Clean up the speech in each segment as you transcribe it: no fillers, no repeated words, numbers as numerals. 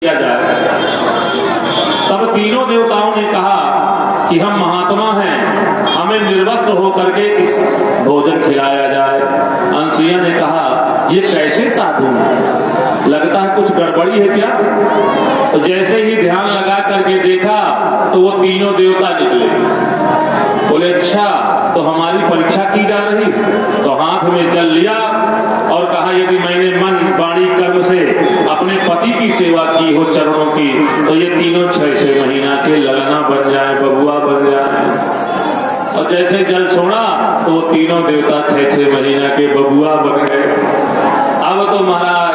किया जाए। तब तीनों देवताओं ने कहा कि हम महात्मा हैं, हमें निर्वस्त्र होकर के इस भोजन खिलाया जाए। अनसुईया ने कहा ये कैसे साधु हैं, लगता है कुछ गड़बड़ी है क्या। तो जैसे ही ध्यान लगा करके देखा तो वो तीनों देवता निकले। बोले अच्छा तो हमारी परीक्षा की जा रही। तो हाथ में जल लिया और कहा यदि मैंने मन वाणी कर्म से अपने पति की सेवा की हो चरणों की तो ये तीनों 6 महीना के ललना बन जाए, बबुआ बन जाए। और जैसे जल छोड़ा तो वो तीनों देवता 6 महीना के बबुआ बन गए। अब तो महाराज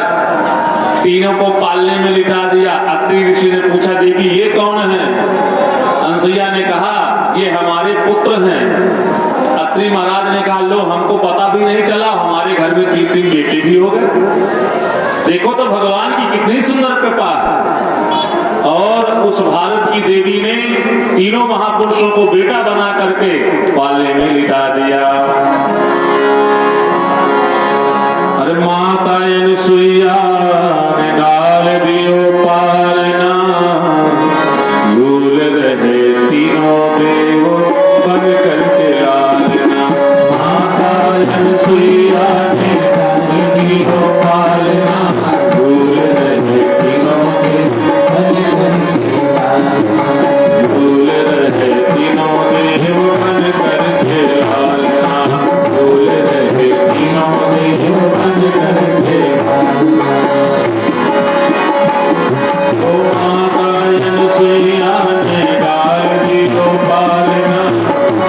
तीनों को पालने में लिटा दिया। अत्रि ऋषि ने पूछा देवी ये कौन है। अनसुईया ने कहा ये हमारे पुत्र हैं। अत्रि महाराज ने कहा लो हमको पता भी नहीं चला, हमारे घर में 3 बेटे भी हो गए। देखो तो भगवान की कितनी सुंदर कृपा है। और उस भारत की देवी ने तीनों महापुरुषों को बेटा बना करके पालने में लिटा दिया। अरे माता अनसुईया ने डाल दियो पालना, भूल रहे तीनों देव बन करके लालना। माता अनसुईया ने डाल दियो पालना, भूल रहे तीनों देव बन करके लालना। भूल रहे तीनों देव बन करके लालना, भूल रहे तीनों देव बन करके लालना। ओ माता अनसुईया ने डाल दियो पालना,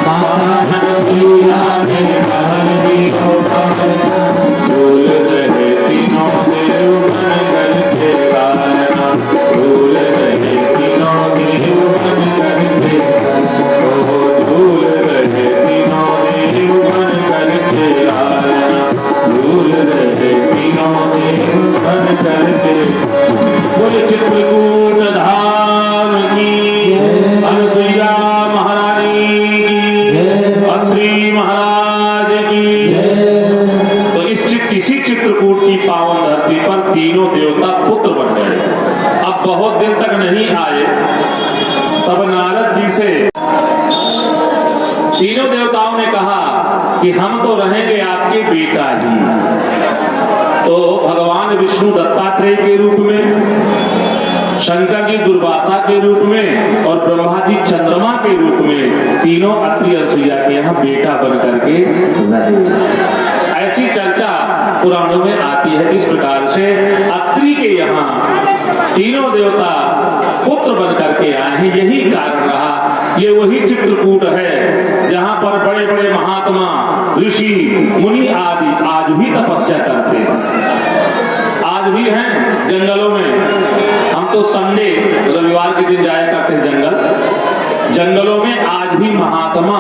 माता अनसुईया ने डाल दियो पालना, भूल रहे तीनों देव बन करके लालना। भूल रहे तीनों देव बन करके लालना, भूल रहे तीनों देव बन करके लालना, भूल रहे तीनों देव बन करके। बोले चित्रकूट धाम की, अनसुईया महारानी की, अत्रि महाराज की। तो इसी चित्रकूट की पावन धरती पर तीनों देवता पुत्र बन गए। अब बहुत दिन तक नहीं आए, तब नारद जी से तीनों देवताओं ने कहा कि हम तो रहेंगे आपके बेटा ही। तो भगवान विष्णु दत्तात्रेय के रूप में, शंकर जी दुर्वासा के रूप में और ब्रह्मा जी चंद्रमा के रूप में तीनों अत्रि अनसुईया के यहाँ बेटा बन करके रहे। ऐसी चर्चा पुराणों में आती है। इस प्रकार से अत्रि के यहाँ तीनों देवता पुत्र बन करके आए हैं। यही कारण रहा। ये वही चित्रकूट है जहाँ पर बड़े बड़े महात्मा ऋषि मुनि आदि आज भी तपस्या करते हैं। आज भी हैं जंगलों में। हम तो संडे रविवार के दिन जाया करते हैं जंगलों में। आज भी महात्मा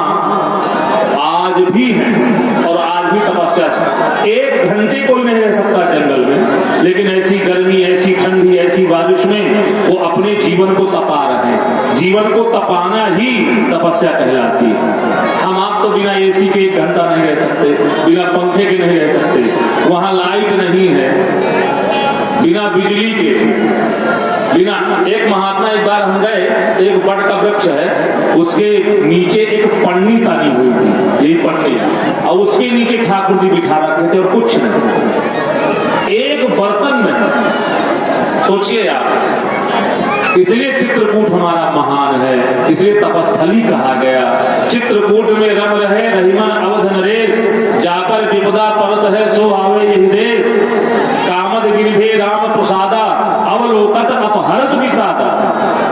आज भी हैं और आज भी तपस्या से 1 घंटे कोई नहीं रह सकता जंगल में। लेकिन ऐसी गर्मी, ऐसी ठंडी, ऐसी बारिश में वो अपने जीवन को तपा रहे हैं। जीवन को तपाना ही तपस्या कहलाती है। हम आप तो बिना एसी के 1 घंटा नहीं रह सकते, बिना पंखे के नहीं रह सकते। वहां लाइट नहीं है, बिना बिजली के, बिना। एक महात्मा एक बार हम गए, एक बड़ का वृक्ष है, उसके नीचे एक पन्नी तानी हुई थी, यही पन्नी, और उसके नीचे ठाकुर जी बिठा रखे थे और कुछ नहीं, एक बर्तन में। सोचिए आप। इसलिए चित्रकूट हमारा महान है, इसलिए तपस्थली कहा गया। चित्रकूट में रम रहे रहीमन अवध नरेश, जाकर विपदा परत है सो आवे यही देश। कामद गिरिभे राम प्रसादा, अवलोकत अपहरत विषादा।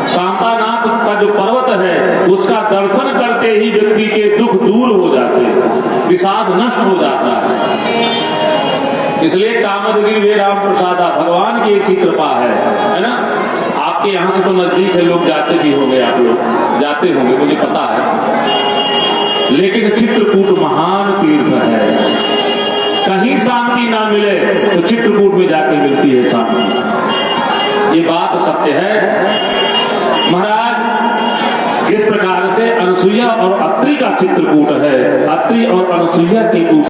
कांतानाथ का जो पर्वत है उसका दर्शन करते ही व्यक्ति के दुख दूर हो जाते हैं, विषाद नष्ट हो जाता है। इसलिए कामद गिरिभे राम प्रसादा, भगवान की ऐसी कृपा है ना। आपके यहाँ से तो नजदीक है, लोग जाते भी होंगे, आप लोग जाते होंगे, मुझे पता है। लेकिन चित्रकूट महान तीर्थ है। कहीं शांति ना मिले तो चित्रकूट में जाके मिलती है शांति। ये बात सत्य है महाराज। इस प्रकार से अनसुईया और अत्रि का चित्रकूट है। अत्रि और अनसुईया के ऊपर